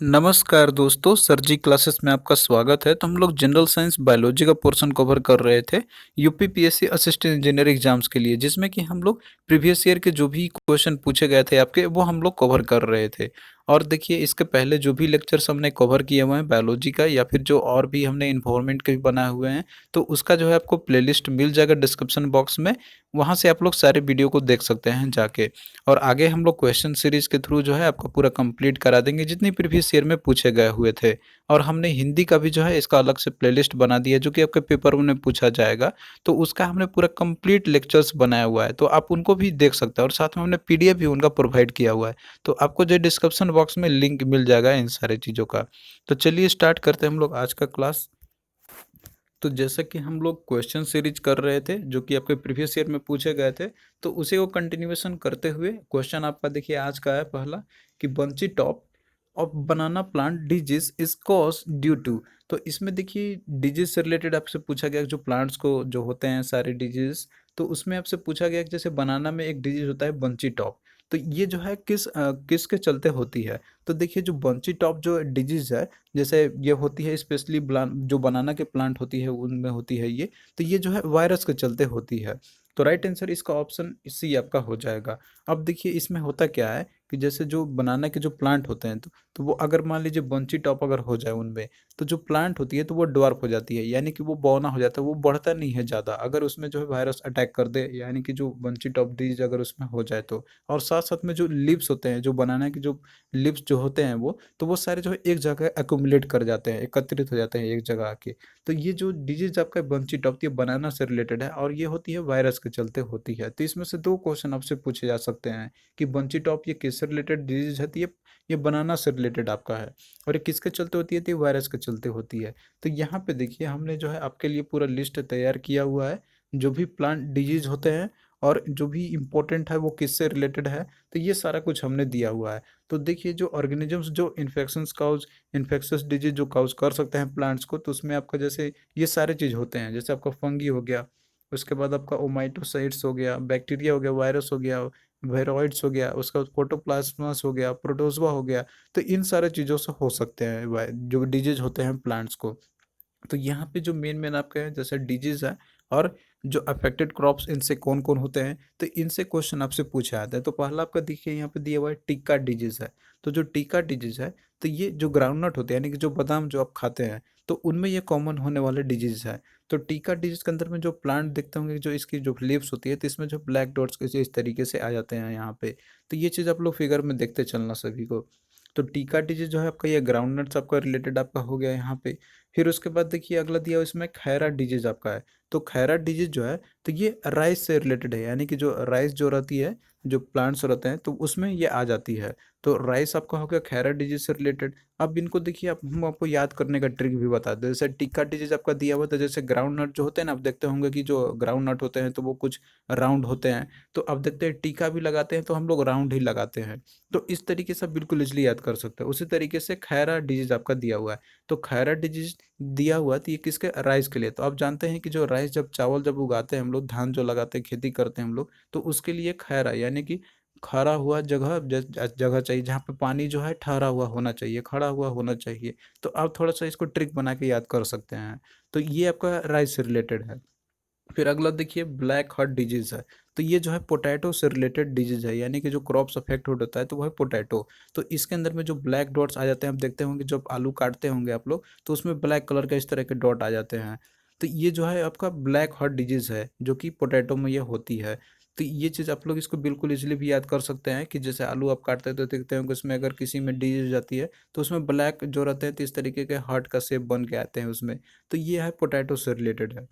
नमस्कार दोस्तों, सर जी क्लासेस में आपका स्वागत है। तो हम लोग जनरल साइंस बायोलॉजी का पोर्शन कवर कर रहे थे यूपीपीएससी असिस्टेंट इंजीनियर एग्जाम्स के लिए, जिसमें कि हम लोग प्रीवियस ईयर के जो भी क्वेश्चन पूछे गए थे आपके, वो हम लोग कवर कर रहे थे। और देखिए, इसके पहले जो भी लेक्चर्स हमने कवर किए हुए हैं बायोलॉजी का, या फिर जो और भी हमने इन्वायरमेंट के भी बनाए हुए हैं, तो उसका जो है आपको प्लेलिस्ट मिल जाएगा डिस्क्रिप्शन बॉक्स में। वहाँ से आप लोग सारे वीडियो को देख सकते हैं जाके। और आगे हम लोग क्वेश्चन सीरीज के थ्रू जो है आपको पूरा कंप्लीट करा देंगे, जितनी प्रीवियस ईयर में पूछे गए हुए थे। और हमने हिंदी का भी जो है इसका अलग से प्लेलिस्ट बना दिया है, जो कि आपके पेपर में पूछा जाएगा। तो उसका हमने पूरा कंप्लीट लेक्चर्स बनाया हुआ है, तो आप उनको भी देख सकते हैं। और साथ में हमने पीडीएफ भी उनका प्रोवाइड किया हुआ है। तो आपको जो डिस्क्रिप्शन बॉक्स में लिंक मिल जाएगा इन सारी चीज़ों का। तो चलिए स्टार्ट करते हैं हम लोग आज का क्लास। तो जैसा कि हम लोग क्वेश्चन सीरीज कर रहे थे, जो कि आपके प्रीवियस ईयर में पूछे गए थे, तो उसी को कंटिन्यूएशन करते हुए क्वेश्चन आपका देखिए आज का है पहला, कि bunchy top of banana plant disease is cause due to. तो इसमें देखिए डिजीज से रिलेटेड आपसे पूछा गया कि जो प्लांट्स को जो होते हैं सारे डिजीज, तो उसमें आपसे पूछा गया कि जैसे बनाना में एक डिजीज होता है बंची टॉप, तो ये जो है किस के चलते होती है। तो देखिए, जो बंची टॉप जो डिजीज है, जैसे ये होती है स्पेशली जो बनाना के प्लांट होती है उनमें होती है ये, तो ये जो है वायरस के चलते होती है। तो राइट आंसर इसका ऑप्शन सी आपका हो जाएगा। अब देखिए, इसमें होता क्या है कि जैसे जो बनाना के जो प्लांट होते हैं, तो वो अगर मान लीजिए बंची टॉप अगर हो जाए उनमें, तो जो प्लांट होती है तो वो ड्वार्फ हो जाती है, यानी कि वो बौना हो जाता है, वो बढ़ता नहीं है ज़्यादा, अगर उसमें जो है वायरस अटैक कर दे, यानी कि जो बंची टॉप डिजीज अगर उसमें हो जाए तो। और साथ साथ में जो लीव्स होते हैं, जो बनाना के जो लीव्स जो होते हैं वो, तो वो सारे जो है एक जगह एक्यूमुलेट कर जाते हैं, एकत्रित हो जाते हैं एक जगह आके। तो ये जो डिजीज आपका बंची टॉप, ये बनाना से रिलेटेड है और ये होती है वायरस के चलते होती है। तो इसमें से दो क्वेश्चन आपसे पूछे जा सकते हैं कि बंची टॉप ये किससे रिलेटेड डिजीज है, तो ये बनाना से रिलेटेड आपका है। और ये किसके चलते होती है, तो ये वायरस के चलते होती है। तो यहाँ पे देखिए, हमने जो है आपके लिए पूरा लिस्ट तैयार किया हुआ है, जो भी प्लांट डिजीज होते हैं और जो भी इम्पोर्टेंट है वो किससे रिलेटेड है, तो ये सारा कुछ हमने दिया हुआ है। तो देखिए, जो ऑर्गेनिजम्स जो इन्फेक्शस डिजीज जो काउज कर सकते हैं प्लांट्स को, तो उसमें आपका जैसे ये सारे चीज़ होते हैं, जैसे आपका फंगी हो गया, उसके बाद आपका ओमाइटोसाइट्स हो गया, बैक्टीरिया हो गया, वायरस हो गया, वायरॉइड्स हो गया, उसका बाद प्रोटोप्लाज्मास हो गया, प्रोटोजवा हो गया। तो इन सारे चीज़ों से हो सकते हैं जो डिजीज होते हैं प्लांट्स को। तो यहाँ पे जो मेन मेन आपके हैं जैसे डिजीज है, और जो अफेक्टेड क्रॉप्स, इनसे कौन कौन होते हैं, तो इनसे क्वेश्चन आपसे पूछा जाता है। तो पहला आपका देखिए यहाँ पे दिया हुआ है टिक्का डिजीज है। तो जो टिक्का डिजीज है, तो ये जो ग्राउंडनट होते हैं, यानी कि जो बादाम जो आप खाते हैं, तो उनमें ये कॉमन होने वाले डिजीज है। तो टिक्का डिजीज के अंदर में जो प्लांट देखते होंगे, जो इसकी जो लीव्स होती है, तो इसमें जो ब्लैक डॉट्स इस तरीके से आ जाते हैं यहाँ पे। तो ये चीज़ आप लोग फिगर में देखते चलना सभी को। तो टीका डिजीज जो है आपका, ये ग्राउंड नट्स आपका रिलेटेड आपका हो गया यहाँ पे। फिर उसके बाद देखिए अगला दिया हुआ इसमें खैरा डिजीज आपका है। तो खैरा डिजीज जो है, तो ये राइस से रिलेटेड है, यानी कि जो राइस जो रहती है, जो प्लांट्स रहते हैं, तो उसमें ये आ जाती है। तो राइस आपका हो गया खैरा डिजीज से रिलेटेड। अब इनको देखिए, आप हम आपको याद करने का ट्रिक भी बता दें। जैसे टिक्का डिजीज आपका दिया हुआ था, जैसे ग्राउंड नट जो होते हैं ना, आप देखते होंगे कि जो ग्राउंड नट होते हैं तो वो कुछ राउंड होते हैं। तो अब देखते हैं टीका भी लगाते हैं तो हम लोग राउंड ही लगाते हैं। तो इस तरीके से आप बिल्कुल इजली याद कर सकते हैं। उसी तरीके से खैरा डिजीज आपका दिया हुआ है। तो खैरा डिजीज दिया हुआ है, तो ये किसके, राइस के लिए। तो आप जानते हैं कि जो राइस जब चावल जब उगाते हैं हम लोग, धान जो लगाते हैं, खेती करते हैं हम लोग, तो उसके लिए खैरा, यानी कि खड़ा हुआ जगह जगह चाहिए, जहाँ पे पानी जो है ठहरा हुआ होना चाहिए, खड़ा हुआ होना चाहिए। तो आप थोड़ा सा इसको ट्रिक बना के याद कर सकते हैं। तो ये आपका राइस से रिलेटेड है। फिर अगला देखिए ब्लैक हार्ट डिजीज है। तो ये जो है पोटैटो से रिलेटेड डिजीज है, यानी कि जो क्रॉप्स अफेक्ट होता है तो वो है पोटैटो। तो इसके अंदर में जो ब्लैक डॉट्स आ जाते हैं, आप देखते होंगे जब आलू काटते होंगे आप लोग, तो उसमें ब्लैक कलर का इस तरह के डॉट आ जाते हैं। तो ये जो है आपका ब्लैक हार्ट डिजीज है, जो कि पोटैटो में ये होती है। तो ये चीज़ आप लोग इसको बिल्कुल इजीली भी याद कर सकते हैं कि जैसे आलू आप काटते हैं तो देखते होंगे उसमें अगर किसी में डिजीज जाती है, तो उसमें ब्लैक जो रहते हैं तो इस तरीके के हार्ट का शेप बन के आते हैं उसमें। तो ये है पोटैटो से रिलेटेड है।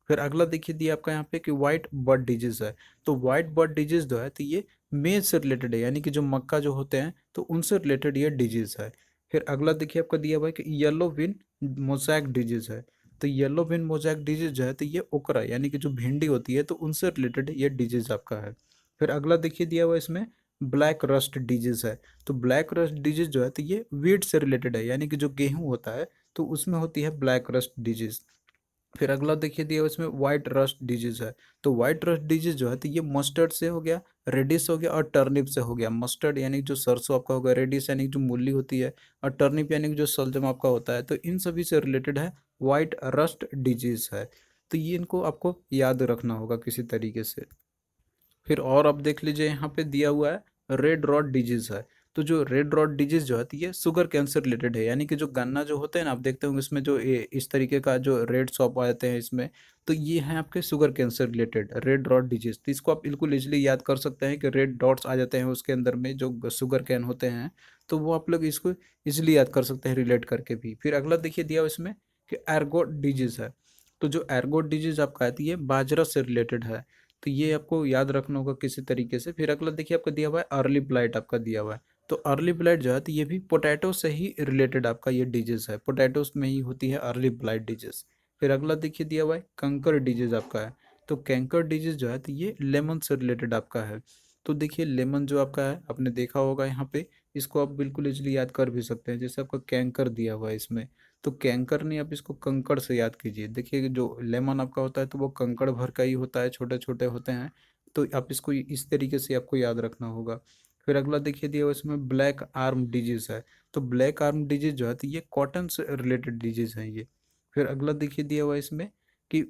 फिर अगला देखिए दिया आपका यहाँ पे कि वाइट बर्ड डिजीज है। तो वाइट बर्ड डिजीज जो है, तो ये मेज से रिलेटेड है, यानी कि जो मक्का जो होते हैं तो उनसे रिलेटेड ये डिजीज है। फिर अगला देखिए आपका दिया हुआ है कि येलो विन मोजैक डिजीज है। तो येलो विन मोजैक डिजीज जो है, तो ये ओकरा, यानी कि जो भिंडी होती है, तो उनसे रिलेटेड ये डिजीज आपका है। फिर अगला देखिए दिया हुआ है इसमें ब्लैक रस्ट डिजीज है। तो ब्लैक रस्ट डिजीज जो है, तो ये वीट से रिलेटेड है, यानी कि जो गेहूं होता है, तो उसमें होती है ब्लैक रस्ट डिजीज। फिर अगला देखिए दिया हुआ इसमें व्हाइट रस्ट डिजीज है। तो व्हाइट रस्ट डिजीज जो है तो ये मस्टर्ड से हो गया, रेडिश हो गया और टर्निप से हो गया। मस्टर्ड यानी कि जो सरसों आपका होगा, रेडिश यानी कि जो मूली होती है, और टर्निप यानी कि जो शलजम आपका होता है। तो इन सभी से रिलेटेड है व्हाइट रस्ट डिजीज है। तो ये इनको आपको याद रखना होगा किसी तरीके से। फिर और अब देख लीजिए यहाँ पे दिया हुआ है रेड रॉड डिजीज है। तो जो रेड रॉड डिजीज जो है तो ये शुगर कैंसर रिलेटेड है, यानी कि जो गन्ना जो होते हैं ना, आप देखते होंगे इसमें जो इस तरीके का जो रेड शॉप आ जाते हैं इसमें, तो ये है आपके sugar cancer related red rod disease. तो इसको आप बिल्कुल इजीली याद कर सकते हैं कि रेड डॉट्स आ जाते हैं उसके अंदर में जो शुगर कैन होते हैं। तो वो आप लोग इसको इजिली याद कर सकते हैं रिलेट करके भी। फिर अगला देखिए दिया हुआ इसमें कि एर्गोट डिजीज है। तो जो एर्गोट डिजीज आपका है तो ये बाजरा से रिलेटेड है। तो ये आपको याद रखना होगा किसी तरीके से। फिर अगला देखिए आपका दिया हुआ है अर्ली ब्लाइट आपका दिया हुआ है। तो अर्ली ब्लाइट जो है तो ये भी पोटैटो से ही रिलेटेड आपका ये डिजीज है, पोटैटोस में ही होती है अर्ली ब्लाइट डिजीज। फिर अगला देखिए दिया हुआ है कंकर डिजीज आपका है। तो कैंकर डिजीज जो है तो ये लेमन से रिलेटेड आपका है। तो देखिए लेमन जो आपका है आपने देखा होगा यहाँ पे, इसको आप बिल्कुल इजली याद कर भी सकते हैं। जैसे आपका कैंकर दिया हुआ है इसमें, तो कैंकर नहीं, आप इसको कंकड़ से याद कीजिए। देखिए जो लेमन आपका होता है तो वो कंकड़ भर का ही होता है, छोटे छोटे होते हैं। तो आप इसको इस तरीके से आपको याद रखना होगा। फिर अगला देखिए दिया हुआ इसमें ब्लैक आर्म डिजीज है। तो ब्लैक आर्म डिजीज जो है तो ये कॉटन से रिलेटेड डिजीज है ये। फिर अगला देखिए दिया हुआ इसमें कि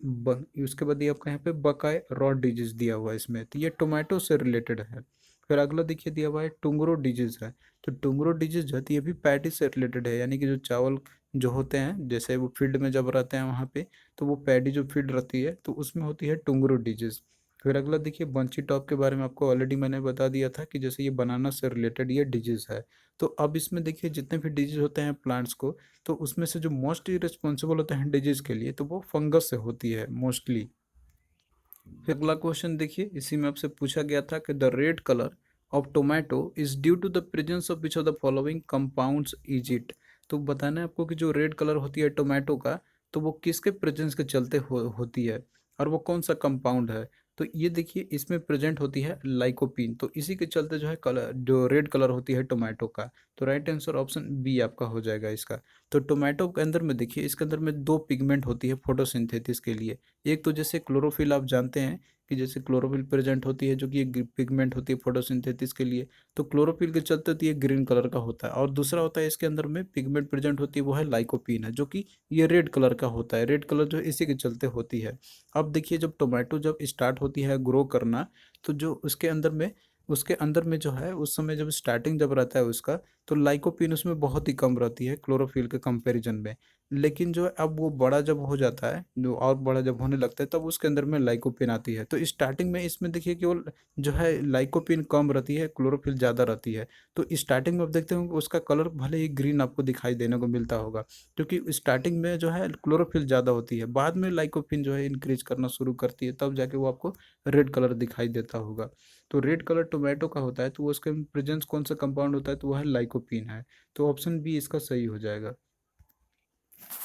उसके बाद ये आपका यहाँ पे बकाय रॉड डिजीज दिया हुआ है इसमें, तो ये टोमेटो से रिलेटेड है। फिर अगला देखिए दिया हुआ है टुंगरो डिजीज है। तो टुंगरो डिजीज जो है तो ये भी पैटी से रिलेटेड है, यानी कि जो चावल जो होते हैं, जैसे वो फील्ड में जब रहते हैं वहाँ पे, तो वो पैडी जो फील्ड रहती है तो उसमें होती है टुंगरो डिजीज। फिर अगला देखिए बंची टॉप के बारे में आपको ऑलरेडी मैंने बता दिया था कि जैसे ये बनाना से रिलेटेड ये डिजीज है। तो अब इसमें देखिए जितने भी डिजीज होते हैं प्लांट्स को, तो उसमें से जो मोस्टली रिस्पॉन्सिबल होते हैं डिजीज के लिए तो वो फंगस से होती है मोस्टली। फिर अगला क्वेश्चन देखिए, इसी में आपसे पूछा गया था कि the red colour of tomato is due to the presence of which of the following compounds is it. तो बताना है आपको कि जो रेड कलर होती है टोमेटो का, तो वो किसके प्रेजेंस के चलते होती है, और वो कौन सा कंपाउंड है। तो ये देखिए इसमें प्रेजेंट होती है लाइकोपीन, तो इसी के चलते जो है कलर, जो रेड कलर होती है टोमेटो का। तो राइट आंसर ऑप्शन बी आपका हो जाएगा इसका। तो टोमेटो के अंदर में देखिए, इसके अंदर में दो पिगमेंट होती है फोटोसिंथेसिस के लिए। एक तो जैसे क्लोरोफिल, आप जानते हैं कि जैसे क्लोरोफिल प्रेजेंट होती है जो कि एक पिगमेंट होती है फोटोसिंथेसिस के लिए। तो क्लोरोफिल के चलते तो ये ग्रीन कलर का होता है, और दूसरा होता है इसके अंदर में पिगमेंट प्रेजेंट होती है वो है लाइकोपीन है, जो कि ये रेड कलर का होता है। रेड कलर जो है इसी के चलते होती है। अब देखिए जब टोमेटो जब स्टार्ट होती है ग्रो करना, तो जो उसके अंदर में जो है उस समय जब स्टार्टिंग जब रहता है उसका, तो लाइकोपीन उसमें बहुत ही कम रहती है क्लोरोफिल के कंपैरिजन में। लेकिन जो है अब वो बड़ा जब हो जाता है, जो और बड़ा जब होने लगता है, तब उसके अंदर में लाइकोपिन आती है। तो स्टार्टिंग में इसमें देखिए केवल जो है लाइकोपिन कम रहती है, क्लोरोफिल ज़्यादा रहती है। तो स्टार्टिंग में आप देखते होंगे उसका कलर भले ही ग्रीन आपको दिखाई देने को मिलता होगा, क्योंकि स्टार्टिंग में जो है क्लोरोफिल ज़्यादा होती है, बाद में लाइकोपिन जो है इंक्रीज करना शुरू करती है, तब जाके वो आपको रेड कलर दिखाई देता होगा। तो रेड कलर टोमेटो का होता है, तो वो उसके प्रेजेंस कौन सा कंपाउंड होता है, तो वो है लाइकोपिन है। तो ऑप्शन बी इसका सही हो जाएगा।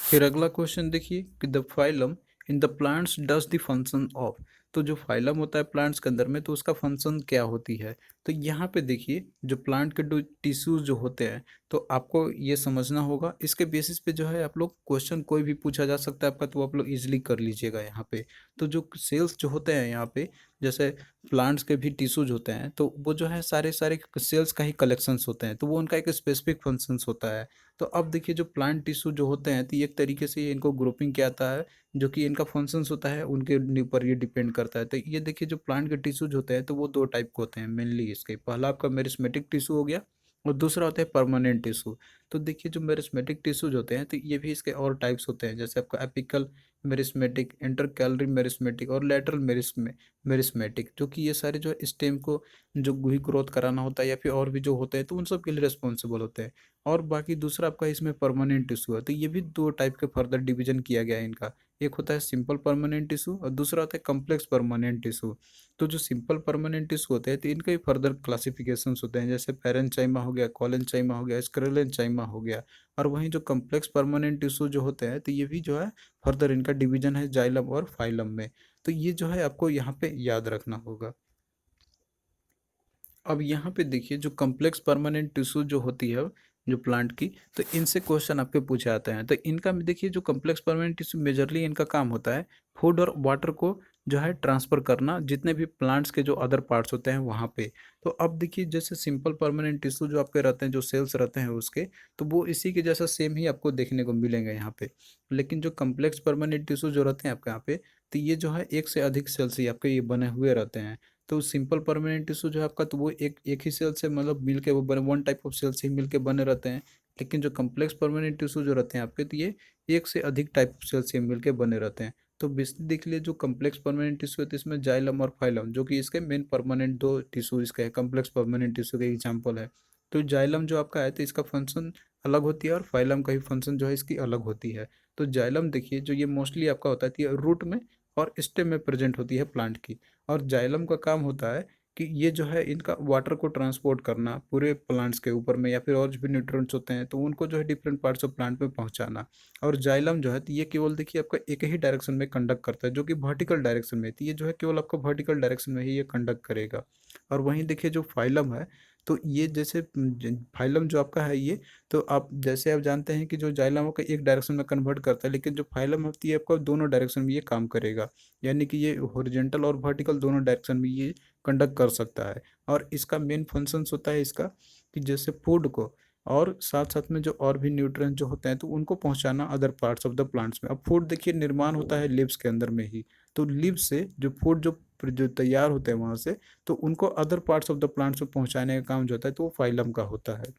फिर अगला क्वेश्चन देखिए कि the phylum in the plants does the function of. तो जो फाइलम होता है प्लांट्स के अंदर में, तो उसका फंक्शन क्या होती है। तो यहाँ पे देखिए जो प्लांट के जो टिश्यूज जो होते हैं, तो आपको ये समझना होगा। इसके बेसिस पे जो है आप लोग क्वेश्चन कोई भी पूछा जा सकता है आपका, तो आप लोग इजिली कर लीजिएगा यहाँ पे। तो जो सेल्स जो होते हैं यहाँ पे, जैसे प्लांट्स के भी टिश्यूज होते हैं, तो वो जो है सारे सारे सेल्स का ही कलेक्शंस होते हैं, तो वो उनका एक स्पेसिफिक फंक्शंस होता है। तो अब देखिए जो प्लांट टिश्यू जो होते हैं, तो ये एक तरीके से इनको ग्रुपिंग किया जाता है, जो कि इनका फंक्शंस होता है उनके ऊपर ये डिपेंड करता है। तो ये देखिए जो प्लांट के टिश्यूज होते हैं तो वो दो टाइप के होते हैं मेनली इसके। पहला आपका मेरिस्मेटिक टिश्यू हो गया, और दूसरा होता है परमानेंट टिश्यू। तो देखिए जो मेरिस्मेटिक टिश्यूज होते हैं तो ये भी इसके और टाइप्स होते हैं, जैसे आपका एपिकल मेरिस्मेटिक, इंटरकैलरी मेरिस्मेटिक और लेटरल मेरिस्मेटिक, जो कि ये सारे जो स्टेम को जो भी ग्रोथ कराना होता है या फिर और भी जो होते हैं, तो उन सब के लिए रिस्पॉन्सिबल होते हैं। और बाकी दूसरा आपका इसमें परमानेंट टिश्यू है, तो ये भी दो टाइप के फर्दर डिवीजन किया गया है इनका। एक होता है सिंपल परमानेंट टिश्यू और दूसरा होता है कम्प्लेक्स परमानेंट टिश्यू। तो जो सिंपल परमानेंट टिश्यू होते हैं तो इनके भी फर्दर क्लासिफिकेशंस होते हैं, जैसे पैरेंचाइमा हो गया, कॉलेनचाइमा हो गया, स्क्लेरेंचाइमा हो गया। और वहीं जो कम्प्लेक्स परमानेंट टिश्यू जो होते हैं तो ये भी जो है फर्दर इनका डिवीजन है जाइलम और फाइलम में। तो ये जो है आपको यहाँ पे याद रखना होगा। अब यहाँ पे देखिए जो कम्प्लेक्स परमानेंट टिश्यू जो होती है, जो प्लांट की, तो इनसे क्वेश्चन आपके पूछे आते हैं। तो इनका देखिए जो कॉम्प्लेक्स परमानेंट टिश्यू मेजरली इनका काम होता है फूड और वाटर को जो है ट्रांसफर करना जितने भी प्लांट्स के जो अदर पार्ट्स होते हैं वहाँ पे। तो अब देखिए जैसे सिंपल परमानेंट टिश्यू जो आपके रहते हैं, जो सेल्स रहते हैं उसके, तो वो इसी के जैसा सेम ही आपको देखने को मिलेंगे यहाँ पे। लेकिन जो कम्प्लेक्स परमानेंट टिश्यू जो रहते हैं आपके यहाँ पे, तो ये जो है एक से अधिक सेल से आपके ये बने हुए रहते हैं। तो सिंपल परमानेंट टिश्यू जो है आपका, तो वो एक एक ही सेल से मतलब मिल के वो बने, वन टाइप ऑफ सेल से ही मिल के बने रहते हैं। लेकिन जो कम्प्लेक्स परमानेंट टिश्यू जो रहते हैं आपके, तो ये एक से अधिक टाइप सेल से मिल के बने रहते हैं। तो बेसिकली देख लिए जो कम्प्लेक्स परमानेंट टिश्यू है, तो इसमें जाइलम और फाइलम जो कि इसके मेन परमानेंट दो टिश्यू इसका है, कम्प्लेक्स परमानेंट टिश्यू का एग्जाम्पल है। तो जाइलम जो आपका है, तो इसका फंक्शन अलग होती है और फाइलम का ही फंक्शन जो है इसकी अलग होती है। तो जाइलम देखिए जो ये मोस्टली आपका होता है, तो ये रूट में और स्टेम में प्रेजेंट होती है प्लांट की। और जाइलम का काम होता है कि ये जो है इनका वाटर को ट्रांसपोर्ट करना पूरे प्लांट्स के ऊपर में, या फिर और जो भी न्यूट्रिएंट्स होते हैं तो उनको जो है डिफरेंट पार्ट्स ऑफ प्लांट में पहुंचाना। और जाइलम जो है, तो ये केवल देखिए आपका एक ही डायरेक्शन में कंडक्ट करता है, जो कि वर्टिकल डायरेक्शन में, तो ये जो है केवल आपका वर्टिकल डायरेक्शन में ही ये कंडक्ट करेगा। और वहीं देखिए जो फाइलम है, तो ये जैसे फाइलम जो आपका है ये, तो आप जैसे आप जानते हैं कि जो जाइलम का एक डायरेक्शन में कन्वर्ट करता है, लेकिन जो फाइलम होती है आपका दोनों डायरेक्शन में ये काम करेगा। यानी कि ये हॉरिजॉन्टल और वर्टिकल दोनों डायरेक्शन में ये कंडक्ट कर सकता है। और इसका मेन फंक्शंस होता है इसका कि जैसे फूड को और साथ साथ में जो और भी न्यूट्रिएंट्स जो होते हैं तो उनको पहुंचाना other parts of the plants में। अब फूड देखिए निर्माण होता है लीव्स के अंदर में ही, तो लीव्स से जो फूड जो तैयार होते हैं वहाँ से, तो उनको other parts of the plants में पहुंचाने का काम जो होता है तो वो फाइलम का होता है।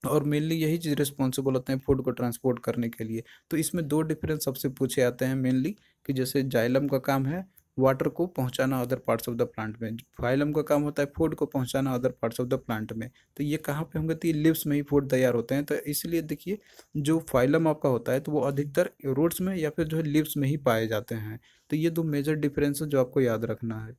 और मेनली यही चीज़ रिस्पॉन्सिबल होते हैं फूड को ट्रांसपोर्ट करने के लिए। तो इसमें दो डिफरेंस सबसे पूछे आते हैं मेनली, कि जैसे जाइलम का काम है वाटर को पहुंचाना other parts of the plant में, फाइलम का काम होता है फूड को पहुंचाना other parts of the plant में। तो ये कहाँ पे होंगे, तो ये लिव्स में ही फूड तैयार होते हैं। तो इसलिए देखिए जो फाइलम आपका होता है तो वो अधिकतर रूट्स में या फिर जो है लिव्स में ही पाए जाते हैं। तो ये दो मेजर डिफरेंस है जो आपको याद रखना है।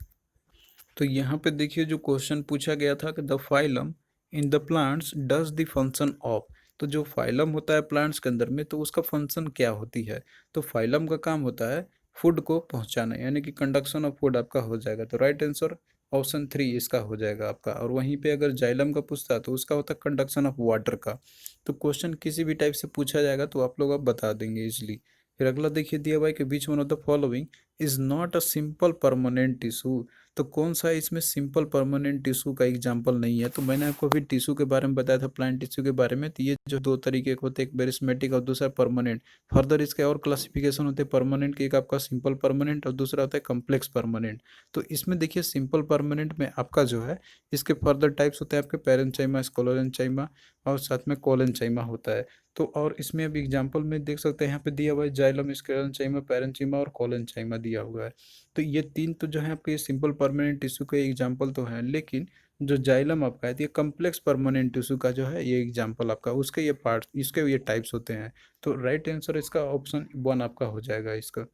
तो यहाँ पे देखिए जो क्वेश्चन पूछा गया था कि the phylum in the plants does the function of, तो जो फाइलम होता है प्लांट्स के अंदर में, तो उसका फंक्शन क्या होती है। तो फाइलम का काम होता है फूड को पहुंचाना, यानी कि कंडक्शन ऑफ फूड आपका हो जाएगा। तो राइट आंसर ऑप्शन 3 इसका हो जाएगा आपका। और वहीं पे अगर जाइलम का पूछता तो उसका होता है कंडक्शन ऑफ वाटर का। तो क्वेश्चन किसी भी टाइप से पूछा जाएगा तो आप लोग अब बता देंगे इजली। फिर अगला देखिए दिया हुआ है कि which one of the following is not a simple permanent tissue. तो कौन सा इसमें सिंपल परमानेंट टिश्यू का एग्जांपल नहीं है। तो मैंने आपको अभी टिश्यू के बारे में बताया था, प्लांट टिश्यू के बारे में। तो ये जो दो तरीके के होते हैं, एक मेरिस्मेटिक और दूसरा परमानेंट। फर्दर इसके और क्लासिफिकेशन होते हैं परमानेंट के, एक आपका सिंपल परमानेंट और दूसरा होता है कम्प्लेक्स परमानेंट। तो इसमें देखिए सिंपल परमानेंट में आपका जो है इसके फर्दर टाइप्स होते हैं आपके पेरेंचाइमा, स्क्लेरेंचाइमा और साथ में कोलेंचाइमा होता है। तो और इसमें अभी एग्जाम्पल में देख सकते हैं यहाँ पे दिया हुआ है जाइलम, स्क्लेरेंचाइमा, पेरेंचाइमा और कोलेंचाइमा दिया हुआ है। तो ये तीन तो जो है आपके सिंपल परमानेंट टिश्यू के एग्जाम्पल तो हैं, लेकिन जो जाइलम आपका है तो ये कम्प्लेक्स परमानेंट टिश्यू का जो है ये एग्जाम्पल आपका, उसके ये पार्ट, इसके ये टाइप्स होते हैं। तो राइट आंसर इसका ऑप्शन 1 आपका हो जाएगा इसका।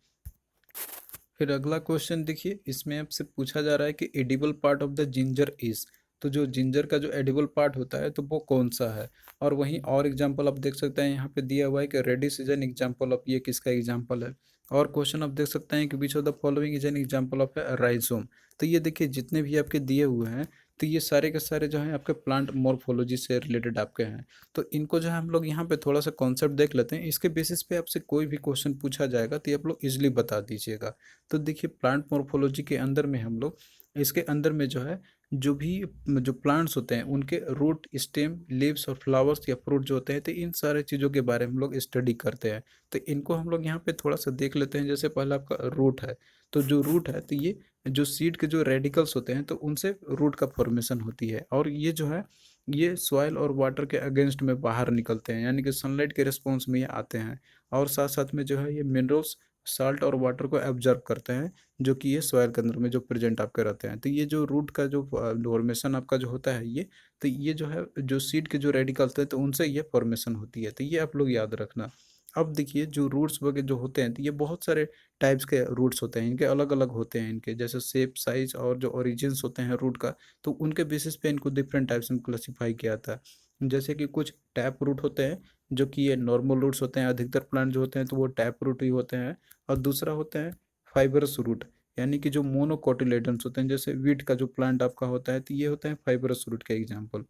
फिर अगला क्वेश्चन देखिए, इसमें आपसे पूछा जा रहा है कि edible part of the ginger is, तो जो जिंजर का जो एडिबल पार्ट होता है तो वो कौन सा है। और वहीं और एग्जांपल आप देख सकते हैं यहाँ पे दिया हुआ है कि radish is an example of, ये किसका एग्जांपल है। और क्वेश्चन आप देख सकते हैं कि विच of the following is an example of rhizome. तो ये देखिए जितने भी आपके दिए हुए हैं, तो ये सारे के सारे जो हैं आपके प्लांट मॉर्फोलॉजी से रिलेटेड आपके हैं। तो इनको जो है हम लोग यहाँ पे थोड़ा सा कॉन्सेप्ट देख लेते हैं, इसके बेसिस पे आपसे कोई भी क्वेश्चन पूछा जाएगा तो ये आप लोग इजिली बता दीजिएगा। तो देखिए प्लांट मॉर्फोलॉजी के अंदर में हम लोग, इसके अंदर में जो है जो भी जो प्लांट्स होते हैं उनके रूट, स्टेम, लीव्स और फ्लावर्स या फ्रूट जो होते हैं, तो इन सारे चीज़ों के बारे में हम लोग स्टडी करते हैं। तो इनको हम लोग यहाँ पे थोड़ा सा देख लेते हैं। जैसे पहला आपका रूट है, तो जो रूट है तो ये जो सीड के जो रेडिकल्स होते हैं तो उनसे रूट का फॉर्मेशन होती है। और ये जो है ये सॉइल और वाटर के अगेंस्ट में बाहर निकलते हैं, यानी कि सनलाइट के रिस्पॉन्स में ये आते हैं। और साथ साथ में जो है ये मिनरल्स, साल्ट और वाटर को एब्जर्व करते हैं, जो कि ये सॉइल के अंदर में जो प्रेजेंट आपके रहते हैं। तो ये जो रूट का जो फॉर्मेशन आपका जो होता है ये, तो ये जो है जो सीड के जो रेडिकल्स हैं तो उनसे ये फॉर्मेशन होती है। तो ये आप लोग याद रखना। अब देखिए जो रूट्स वगैरह जो होते हैं तो ये बहुत सारे टाइप्स के रूट्स होते हैं, इनके अलग अलग होते हैं, इनके जैसे शेप, साइज और जो ओरिजिन्स होते हैं रूट का, तो उनके बेसिस पे इनको डिफरेंट टाइप्स में क्लासीफाई किया था। जैसे कि कुछ टैप रूट होते हैं जो कि ये नॉर्मल रूट्स होते हैं, अधिकतर प्लांट जो होते हैं तो वो टैप रूट ही होते हैं। और दूसरा होता है फाइबरस रूट, यानी कि जो मोनोकोटिलेडन्स होते हैं, जैसे वीट का जो प्लांट आपका होता है तो ये होता है फाइबरस रूट का एग्जाम्पल।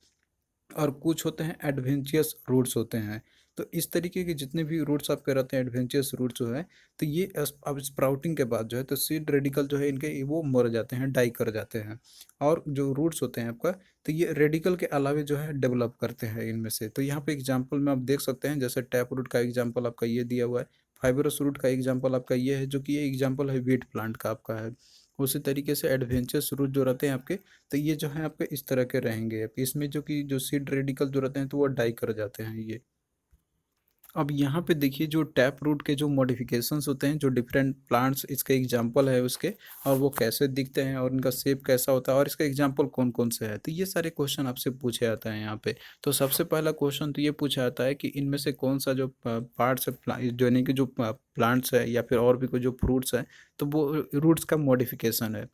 और कुछ होते हैं एडवेंचरस रूट्स होते हैं। तो इस तरीके के जितने भी रूट्स आपके रहते हैं एडवेंचरस रूट जो है, तो ये अब स्प्राउटिंग के बाद जो है तो सीड रेडिकल जो है इनके वो मर जाते हैं, डाई कर जाते हैं। और जो रूट्स होते हैं आपका, तो ये रेडिकल के अलावे जो है डेवलप करते हैं इनमें से। तो यहाँ पे एग्जांपल में आप देख सकते हैं, जैसे टैप रूट का एग्जांपल आपका ये दिया हुआ है, फाइबरस रूट का एग्जांपल आपका ये है, जो कि ये एग्जांपल है वीट प्लांट का आपका है। उसी तरीके से एडवेंचरस रूट जो रहते हैं आपके, तो ये जो है आपके इस तरह के रहेंगे। इसमें जो कि जो सीड रेडिकल जो रहते हैं तो वो डाई कर जाते हैं ये। अब यहाँ पे देखिए जो टैप रूट के जो मॉडिफिकेशंस होते हैं, जो डिफरेंट प्लांट्स इसका एग्जांपल है उसके, और वो कैसे दिखते हैं और इनका शेप कैसा होता है और इसका एग्जांपल कौन कौन से है, तो ये सारे क्वेश्चन आपसे पूछे जाता है यहाँ पे। तो सबसे पहला क्वेश्चन तो ये पूछा जाता है कि इनमें से कौन सा जो पार्ट्स है, जो यानी कि जो प्लांट्स है या फिर और भी कोई जो फ्रूट्स है, तो वो रूट्स का मॉडिफिकेशन है।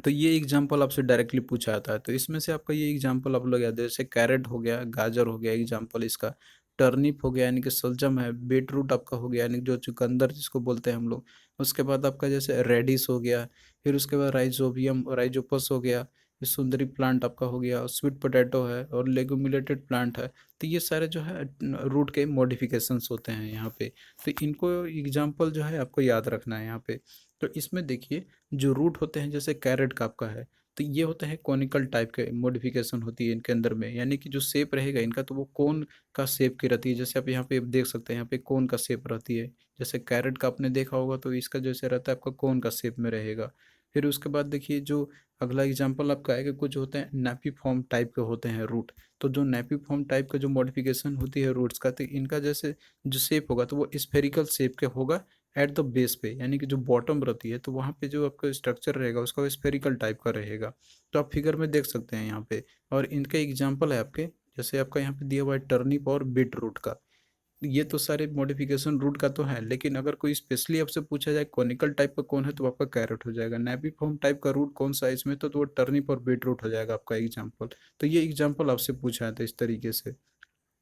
तो ये एग्जाम्पल आपसे डायरेक्टली पूछा जाता है। तो इसमें से आपका ये एग्जाम्पल आप लोग याद है, जैसे कैरेट हो गया, गाजर हो गया एग्जाम्पल इसका, टर्निप हो गया यानी कि सलजम है, बीट रूट आपका हो गया यानी कि जो चुकंदर जिसको बोलते हैं हम लोग। उसके बाद आपका जैसे रेडिस हो गया, फिर उसके बाद राइजोबियम राइजोपस हो गया, फिर सुंदरी प्लांट आपका हो गया, स्वीट पोटैटो है और लेगुमिलेटेड प्लांट है। तो ये सारे जो है रूट के मॉडिफिकेशंस होते हैं यहाँ पे। तो इनको एग्जाम्पल जो है आपको याद रखना है यहाँ पे। तो इसमें देखिए जो रूट होते हैं, जैसे कैरेट का आपका है, तो ये होते हैं कॉनिकल टाइप के मॉडिफिकेशन होती है इनके अंदर में, यानी कि जो शेप रहेगा इनका तो वो कोन का शेप की रहती है। जैसे आप यहाँ पे देख सकते हैं, यहाँ पे कोन का शेप रहती है। जैसे कैरेट का आपने देखा होगा तो इसका जैसे रहता है आपका कोन का शेप में रहेगा। फिर उसके बाद देखिए जो अगला एग्जाम्पल आपका है कि कुछ होते हैं नैपी फॉर्म टाइप के होते हैं रूट। तो जो नैपी फॉर्म टाइप का जो मॉडिफिकेशन होती है रूट्स का, तो इनका जैसे जो शेप होगा तो वो स्फेरिकल शेप के होगा एट द बेस पे, यानी कि जो बॉटम रहती है तो वहाँ पे जो आपका स्ट्रक्चर रहेगा उसका स्फेरिकल टाइप का रहेगा। तो आप फिगर में देख सकते हैं यहाँ पे। और इनका एग्जांपल है आपके, जैसे आपका यहाँ पे दिया हुआ है टर्निप और बीट रूट का। ये तो सारे मॉडिफिकेशन रूट का तो है, लेकिन अगर कोई स्पेशली आपसे पूछा जाए कॉनिकल टाइप का कौन है, तो आपका कैरेट हो जाएगा। नेबिफॉर्म टाइप का रूट कौन सा है इसमें, तो वो टर्निप और बीट रूट हो जाएगा आपका एग्जाम्पल। तो ये एग्जाम्पल आपसे पूछा है था इस तरीके से।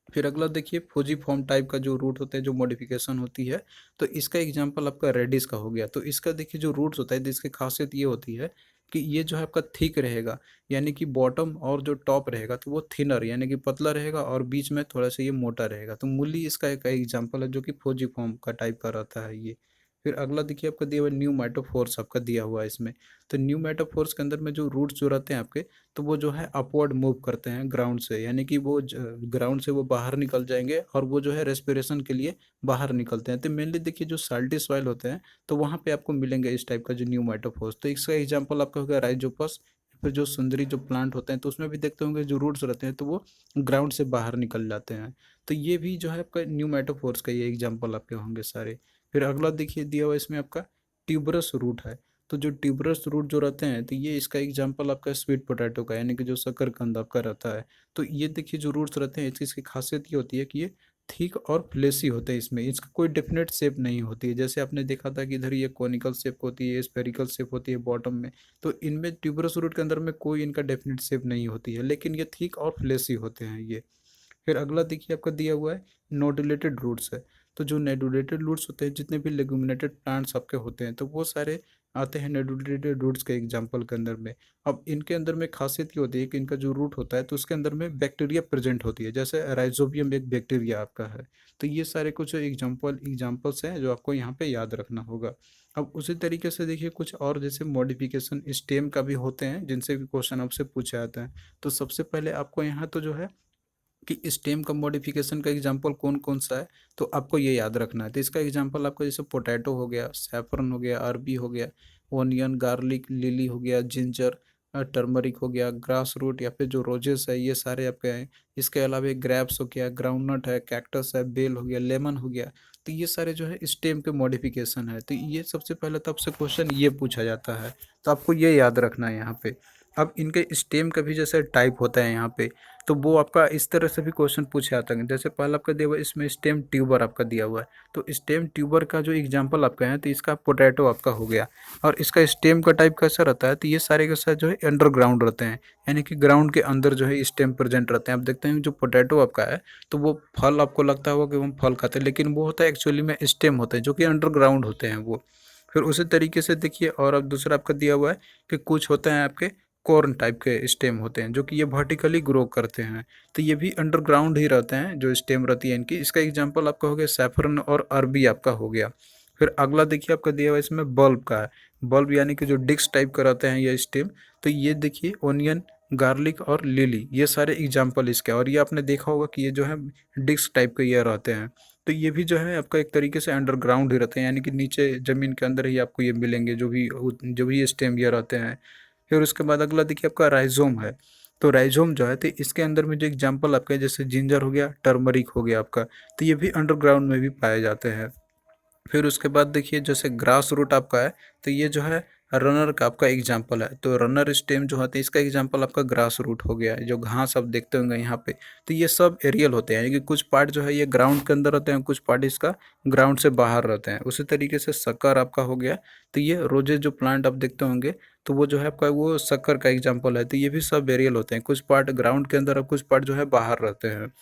फिर अगला देखिए फूजी फॉर्म टाइप का जो रूट होता है, जो मॉडिफिकेशन होती है, तो इसका एग्जांपल आपका रेडिस का हो गया। तो इसका देखिए जो रूट्स होता है, तो इसकी खासियत ये होती है कि ये जो है आपका थिक रहेगा, यानी कि बॉटम और जो टॉप रहेगा तो वो थिनर यानी कि पतला रहेगा, और बीच में थोड़ा सा ये मोटा रहेगा। तो मूली इसका एक एग्जांपल है जो कि फूजी फॉर्म का टाइप का रहता है ये। फिर अगला देखिए आपका दिया हुआ न्यू माइटोफोर्स आपका दिया हुआ है इसमें। तो न्यू माइटोफोर्स के अंदर में जो रूट्स जो रहते हैं आपके, तो वो जो है अपवर्ड मूव करते हैं ग्राउंड से, यानी कि वो ग्राउंड से वो बाहर निकल जाएंगे और वो जो है रेस्पिरेशन के लिए बाहर निकलते हैं। तो मेनली देखिए जो साल्टी सॉइल होते हैं तो वहाँ पे आपको मिलेंगे इस टाइप का जो न्यू माइटोफोर्स। तो इसका एग्जाम्पल आपका होगा राइजोपस। फिर जो सुंदरी जो प्लांट होते हैं तो उसमें भी देखते होंगे जो रूट्स रहते हैं तो वो ग्राउंड से बाहर निकल जाते हैं। तो ये भी जो है आपका न्यू माइटोफोर्स का ये एग्जाम्पल आपके होंगे सारे। फिर अगला देखिए दिया हुआ इसमें आपका ट्यूबरस रूट है। तो जो ट्यूबरस रूट जो रहते हैं तो ये इसका एग्जांपल आपका स्वीट पोटैटो का, यानी कि जो शकरकंद आपका रहता है। तो ये देखिए जो रूट्स रहते हैं इसकी खासियत ये होती है कि ये थिक और फ्लेसी होते हैं, इसमें इसका कोई डेफिनेट शेप नहीं होती है। जैसे आपने देखा था कि इधर ये कॉनिकल शेप होती है, स्फेरिकल शेप होती है बॉटम में। तो इनमें ट्यूबरस रूट के अंदर में कोई इनका डेफिनेट शेप नहीं होती है, लेकिन ये थिक और फ्लेसी होते हैं ये। फिर अगला देखिए आपका दिया हुआ है नोडुलेटेड रूट्स है। तो जो नेडुलेटेड रूट्स होते हैं, जितने भी लेगुमिनेटेड प्लांट्स आपके होते हैं, तो वो सारे आते हैं नेडुलेटेड रूट्स के एग्जाम्पल के अंदर में। अब इनके अंदर में खासियत ये होती है कि इनका जो रूट होता है तो उसके अंदर में बैक्टीरिया प्रेजेंट होती है, जैसे राइजोबियम एक बैक्टीरिया आपका है। तो ये सारे कुछ एग्जाम्पल्स हैं जो आपको यहाँ पे याद रखना होगा। अब उसी तरीके से देखिए कुछ और जैसे मॉडिफिकेशन स्टेम का भी होते हैं, जिनसे भी क्वेश्चन आपसे पूछा जाता है। तो सबसे पहले आपको यहाँ तो जो है कि स्टेम का मॉडिफिकेशन का एग्जांपल कौन कौन सा है, तो आपको ये याद रखना है। तो इसका एग्जांपल आपको जैसे पोटैटो हो गया, सैफरन हो गया, अरबी हो गया, ओनियन, गार्लिक, लिली हो गया, जिंजर, टर्मरिक हो गया, ग्रास रूट या फिर जो रोजेस है, ये सारे आपके हैं। इसके अलावा ग्रैप्स हो गया, ग्राउंडनट है, कैक्टस है, बेल हो गया, लेमन हो गया। तो ये सारे जो है स्टेम के मॉडिफिकेशन है। तो ये सबसे पहले तो आपसे क्वेश्चन ये पूछा जाता है, तो आपको ये याद रखना है यहाँ पे। अब इनके स्टेम का भी जैसे टाइप होता है यहाँ पे, तो वो आपका इस तरह से भी क्वेश्चन पूछे जाते हैं। जैसे पहला आपका दिया हुआ है, इसमें स्टेम ट्यूबर आपका दिया हुआ है। तो स्टेम ट्यूबर का जो एग्जांपल आपका है, तो इसका पोटैटो आपका हो गया। और इसका स्टेम का टाइप कैसा रहता है, तो ये सारे के साथ जो है अंडरग्राउंड रहते हैं, यानी कि ग्राउंड के अंदर जो है स्टेम प्रेजेंट रहते हैं। आप देखते हैं जो पोटैटो आपका है, तो वो फल आपको लगता होगा कि वो फल खाते हैं, लेकिन वो होता है एक्चुअली में स्टेम होते हैं जो कि अंडरग्राउंड होते हैं वो। फिर उसी तरीके से देखिए और अब दूसरा आपका दिया हुआ है कि कुछ होते हैं आपके कॉर्न टाइप के स्टेम होते हैं जो कि ये वर्टिकली ग्रो करते हैं। तो ये भी अंडरग्राउंड ही रहते हैं जो स्टेम रहती है इनकी। इसका एग्जांपल आपका हो गया सैफरन और अरबी आपका हो गया। फिर अगला देखिए आपका दिया हुआ है इसमें बल्ब का है। बल्ब यानी कि जो डिस्क टाइप का रहते हैं ये स्टेम। तो ये देखिए ओनियन, गार्लिक और लिली, ये सारे एग्जाम्पल इसके। और ये आपने देखा होगा कि ये जो है डिस्क टाइप के ये रहते हैं। तो ये भी जो है आपका एक तरीके से अंडरग्राउंड ही रहते हैं, यानी कि नीचे ज़मीन के अंदर ही आपको ये मिलेंगे जो भी स्टेम ये रहते हैं। फिर उसके बाद अगला देखिए आपका राइजोम है। तो राइजोम जो है तो इसके अंदर में जो एग्जाम्पल आपके जैसे जिंजर हो गया, टर्मरिक हो गया आपका, तो ये भी अंडरग्राउंड में भी पाए जाते हैं। फिर उसके बाद देखिए जैसे ग्रास रूट आपका है, तो ये जो है रनर का आपका एग्जाम्पल है। तो रनर स्टेम जो होते हैं इसका एग्जाम्पल आपका ग्रास रूट हो गया, जो घास आप देखते होंगे यहाँ पे। तो ये सब एरियल होते हैं, यानी कि कुछ पार्ट जो है ये ग्राउंड के अंदर रहते हैं, कुछ पार्ट इसका ग्राउंड से बाहर रहते हैं। उसी तरीके से शक्कर आपका हो गया। तो ये रोजेज जो प्लांट आप देखते होंगे, तो वो जो है आपका वो शक्कर का एग्जाम्पल है। तो ये भी सब एरियल होते हैं, कुछ पार्ट ग्राउंड के अंदर और कुछ पार्ट जो है बाहर रहते हैं।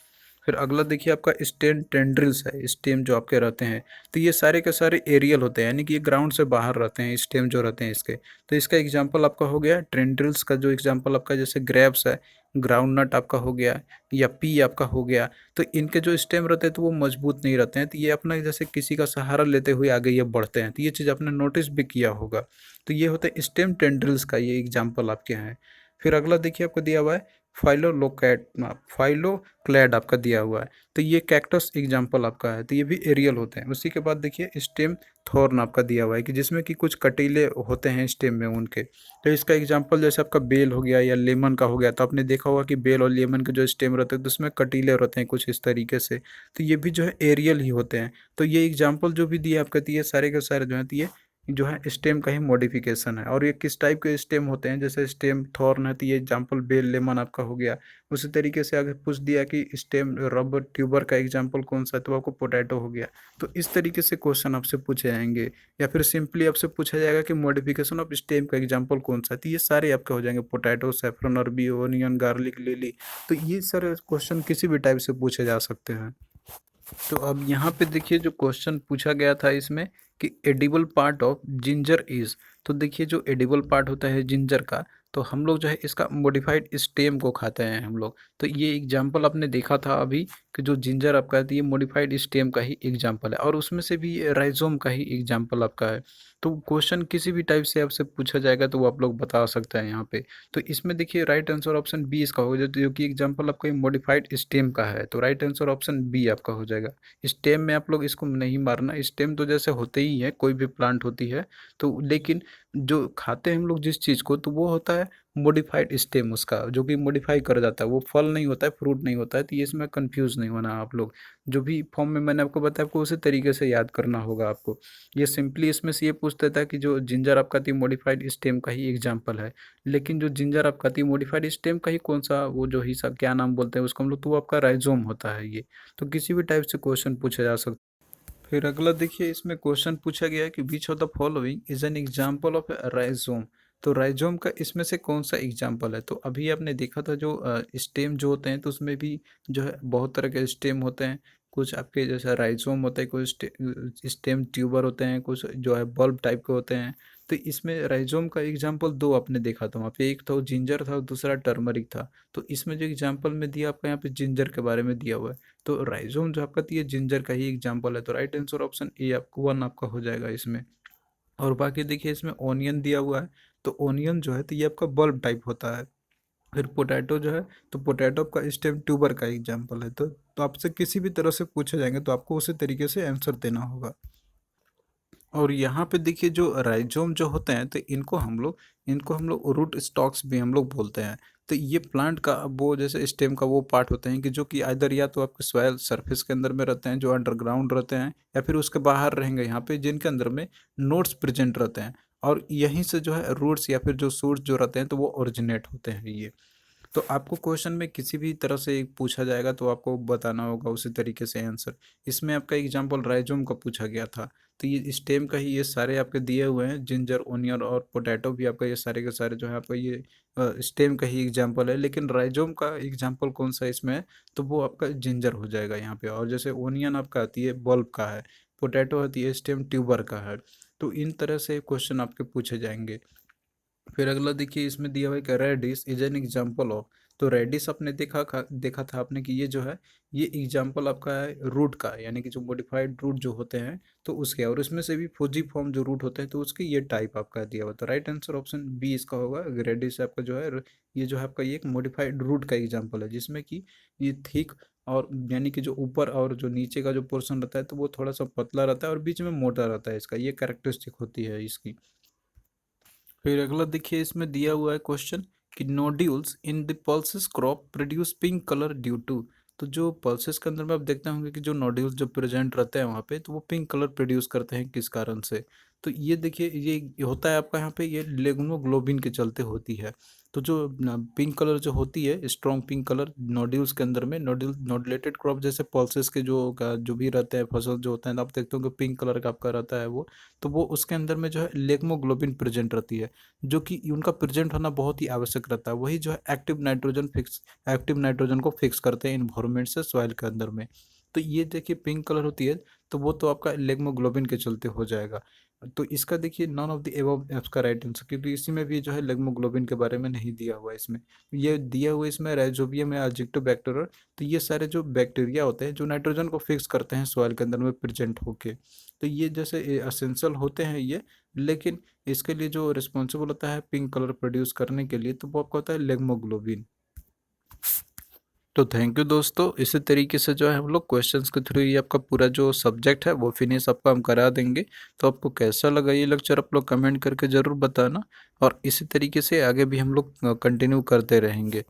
फिर अगला देखिए आपका स्टेम टेंड्रिल्स है। स्टेम जो आपके रहते हैं तो ये सारे के सारे एरियल होते हैं, यानी कि ये ग्राउंड से बाहर रहते हैं स्टेम जो रहते हैं इसके। तो इसका एग्जांपल आपका हो गया टेंड्रिल्स का। जो एग्जांपल आपका जैसे ग्रेप्स है, ग्राउंड नट आपका हो गया, या पी आपका हो गया। तो इनके जो स्टेम रहते हैं तो वो मजबूत नहीं रहते हैं, तो ये अपना जैसे किसी का सहारा लेते हुए आगे ये बढ़ते हैं। तो ये चीज़ आपने नोटिस भी किया होगा। तो ये होते हैं स्टेम टेंड्रिल्स का ये एग्जाम्पल आपके हैं। फिर अगला देखिए आपको दिया हुआ है फाइलोलोकेट फाइलोक्लैड आपका दिया हुआ है। तो ये कैक्टस एग्जाम्पल आपका है। तो ये भी एरियल होते हैं। उसी के बाद देखिए स्टेम थॉर्न आपका दिया हुआ है कि जिसमें कि कुछ कटीले होते हैं स्टेम में उनके। तो इसका एग्जाम्पल जैसे आपका बेल हो गया या लेमन का हो गया। तो आपने देखा होगा कि बेल और लेमन के जो स्टेम रहते हैं तो उसमें कटीले रहते हैं कुछ इस तरीके से। तो ये भी जो है एरियल ही होते हैं। तो ये एग्जाम्पल जो भी दिए आपका, तो ये सारे के सारे जो है, तो ये जो है स्टेम का ही मॉडिफिकेशन है। और ये किस टाइप के स्टेम होते हैं, जैसे स्टेम थॉर्न है तो ये एग्जाम्पल बेल लेमन आपका हो गया। उसी तरीके से अगर पूछ दिया कि स्टेम रबर ट्यूबर का एग्जाम्पल कौन सा है, तो आपको पोटैटो हो गया। तो इस तरीके से क्वेश्चन आपसे पूछे जाएंगे। या फिर सिंपली आपसे पूछा जाएगा कि मॉडिफिकेशन ऑफ स्टेम का एग्जाम्पल कौन सा है, तो ये सारे आपके हो जाएंगे पोटैटो, सैफरन, अरबी, ओनियन, गार्लिक, लिली। तो ये सारे क्वेश्चन किसी भी टाइप से पूछे जा सकते हैं। तो अब यहाँ पे देखिए जो क्वेश्चन पूछा गया था इसमें कि edible part of ginger is. तो देखिए जो एडिबल पार्ट होता है जिंजर का, तो हम लोग जो है इसका मॉडिफाइड स्टेम को खाते हैं हम लोग। तो ये एग्जाम्पल आपने देखा था अभी कि जो जिंजर आपका है तो ये मॉडिफाइड स्टेम का ही एग्जाम्पल है, और उसमें से भी ये राइजोम का ही एग्जाम्पल आपका है। तो क्वेश्चन किसी भी टाइप से आपसे पूछा जाएगा तो वो आप लोग बता सकते हैं यहाँ पे। तो इसमें देखिए राइट आंसर ऑप्शन बी इसका होगा, जो कि एग्जाम्पल आपका मॉडिफाइड स्टेम का है। तो राइट आंसर ऑप्शन बी आपका हो जाएगा। स्टेम में आप लोग इसको नहीं मारना, स्टेम तो जैसे होते ही है, कोई भी प्लांट होती है। तो लेकिन जो खाते हैं हम लोग जिस चीज़ को, तो वो होता है मॉडिफाइड स्टेम उसका, जो कि मॉडिफाई कर जाता है। वो फल नहीं होता है, फ्रूट नहीं होता है। तो ये इसमें कंफ्यूज नहीं होना आप लोग। जो भी फॉर्म में मैंने आपको बताया, आपको उसी तरीके से याद करना होगा आपको। ये सिंपली इसमें से ये पूछ देता है कि जो जिंजर आपका थी मॉडिफाइड स्टेम का ही एग्जाम्पल है। लेकिन जो जिंजर आपका थी मॉडिफाइड स्टेम का ही कौन सा, वो जो ही सब क्या नाम बोलते हैं उसको हम लोग, तो वो आपका राइजोम होता है ये। तो किसी भी टाइप से क्वेश्चन पूछा जा सकता है। फिर अगला देखिए इसमें क्वेश्चन पूछा गया है कि विच of the following is an example of rhizome. तो राइजोम का इसमें से कौन सा एग्जाम्पल है। तो अभी आपने देखा था जो स्टेम जो होते हैं तो उसमें भी जो है बहुत तरह के स्टेम होते हैं। कुछ आपके जैसा राइजोम होता है, कुछ स्टेम ट्यूबर होते हैं, कुछ जो है बल्ब टाइप के होते हैं। तो इसमें राइजोम का एग्जाम्पल दो आपने देखा था वहाँ पे, एक था जिंजर था और दूसरा टर्मरिक था। तो इसमें जो एग्जाम्पल में दिया आपका यहाँ पे जिंजर के बारे में दिया हुआ है। तो राइजोम जो आपका ये जिंजर का ही एग्जाम्पल है। तो राइट आंसर ऑप्शन ए आपको वन आपका हो जाएगा इसमें। और बाकी देखिए इसमें ओनियन दिया हुआ है। तो ओनियन जो है तो ये आपका बल्ब टाइप होता है। फिर पोटैटो जो है, तो पोटैटो का स्टेम ट्यूबर का एग्जाम्पल है। तो आपसे किसी भी तरह से पूछे जाएंगे तो आपको उसी तरीके से आंसर देना होगा। और यहाँ पे देखिए जो राइजोम जो होते हैं तो इनको हम लोग रूट स्टॉक्स भी हम लोग बोलते हैं। तो ये प्लांट का वो जैसे स्टेम का वो पार्ट होते हैं कि जो कि आइदर या तो आपके सॉइल सरफेस के अंदर में रहते हैं जो अंडरग्राउंड रहते हैं, या फिर उसके बाहर रहेंगे यहाँ पे जिनके अंदर में नोट्स प्रेजेंट रहते हैं। और यहीं से जो है रूट्स या फिर जो सूट्स जो रहते हैं तो वो ओरिजिनेट होते हैं ये। तो आपको क्वेश्चन में किसी भी तरह से पूछा जाएगा तो आपको बताना होगा उसी तरीके से आंसर। इसमें आपका एग्जांपल राइजोम का पूछा गया था। तो ये स्टेम का ही ये सारे आपके दिए हुए हैं, जिंजर, ओनियन और पोटैटो भी आपका ये सारे के सारे जो है आपका ये स्टेम का ही एग्जांपल है। लेकिन राइजोम का एग्जांपल कौन सा है इसमें, तो वो आपका जिंजर हो जाएगा यहाँ पे। और जैसे ओनियन आपका आती है बल्ब का है, पोटैटो आती है स्टेम ट्यूबर का है। तो इन तरह से क्वेश्चन आपके पूछे जाएंगे। फिर अगला देखिए, इसमें दिया हुआ है कि radish is an example of. तो रेडिस आपने देखा था आपने कि ये जो है, ये एग्जाम्पल आपका है रूट का, यानी कि जो मॉडिफाइड रूट जो होते हैं तो उसके, और उसमें से भी फूजी फॉर्म जो रूट होते हैं तो उसके ये टाइप आपका दिया हुआ। तो राइट आंसर ऑप्शन बी इसका होगा। रेडिस आपका जो है, ये जो है आपका ये एक मॉडिफाइड रूट का एग्जाम्पल है, जिसमें कि ये थिक और यानी कि जो ऊपर और जो नीचे का जो पोर्शन रहता है तो वो थोड़ा सा पतला रहता है और बीच में मोटा रहता है, इसका ये कैरेक्टरिस्टिक होती है इसकी। फिर अगला देखिए, इसमें दिया हुआ है क्वेश्चन कि nodules in the pulses crop produce pink colour due to. तो जो पल्सेस के अंदर में आप देखते होंगे कि जो नोड्यूल्स जो प्रेजेंट रहते हैं वहाँ पे, तो वो पिंक कलर प्रोड्यूस करते हैं किस कारण से। तो ये देखिए, ये होता है आपका यहाँ पे, ये लेग्नोग्लोबिन के चलते होती है। तो जो पिंक कलर जो होती है, स्ट्रॉन्ग पिंक कलर नोड्यूल्स के अंदर में, नोडुलेटेड क्रॉप जैसे पल्सेस के जो भी रहते हैं फसल जो होते हैं, आप देखते हो कि पिंक कलर का आपका रहता है वो। तो वो उसके अंदर में जो है लेग्मोग्लोबिन प्रेजेंट रहती है, जो कि उनका प्रेजेंट होना बहुत ही आवश्यक रहता है। वही जो है एक्टिव नाइट्रोजन को फिक्स करते हैं इन्वायरमेंट से सॉइल के अंदर में। तो ये देखिए पिंक कलर होती है, तो वो तो आपका लेग्मोग्लोबिन के चलते हो जाएगा। तो इसका देखिए नॉन ऑफ द एबव आपका राइट आंसर, क्योंकि इसी में भी जो है लेग्मोग्लोबिन के बारे में नहीं दिया हुआ है इसमें। ये दिया हुआ है इसमें राइजोबियम या एजिप्टोबैक्टीरिया। तो ये सारे जो बैक्टीरिया होते हैं जो नाइट्रोजन को फिक्स करते हैं सॉइल के अंदर में प्रेजेंट होके, तो ये जैसे असेंशियल होते हैं ये, लेकिन इसके लिए जो रिस्पॉन्सिबल होता है पिंक कलर प्रोड्यूस करने के लिए, तो वो आपका होता है लेग्मोग्लोबिन। तो थैंक यू दोस्तों, इसी तरीके से जो है हम लोग क्वेश्चंस के थ्रू ये आपका पूरा जो सब्जेक्ट है वो फिनिश आपका हम करा देंगे। तो आपको कैसा लगा ये लेक्चर, आप लोग कमेंट करके ज़रूर बताना, और इसी तरीके से आगे भी हम लोग कंटिन्यू करते रहेंगे।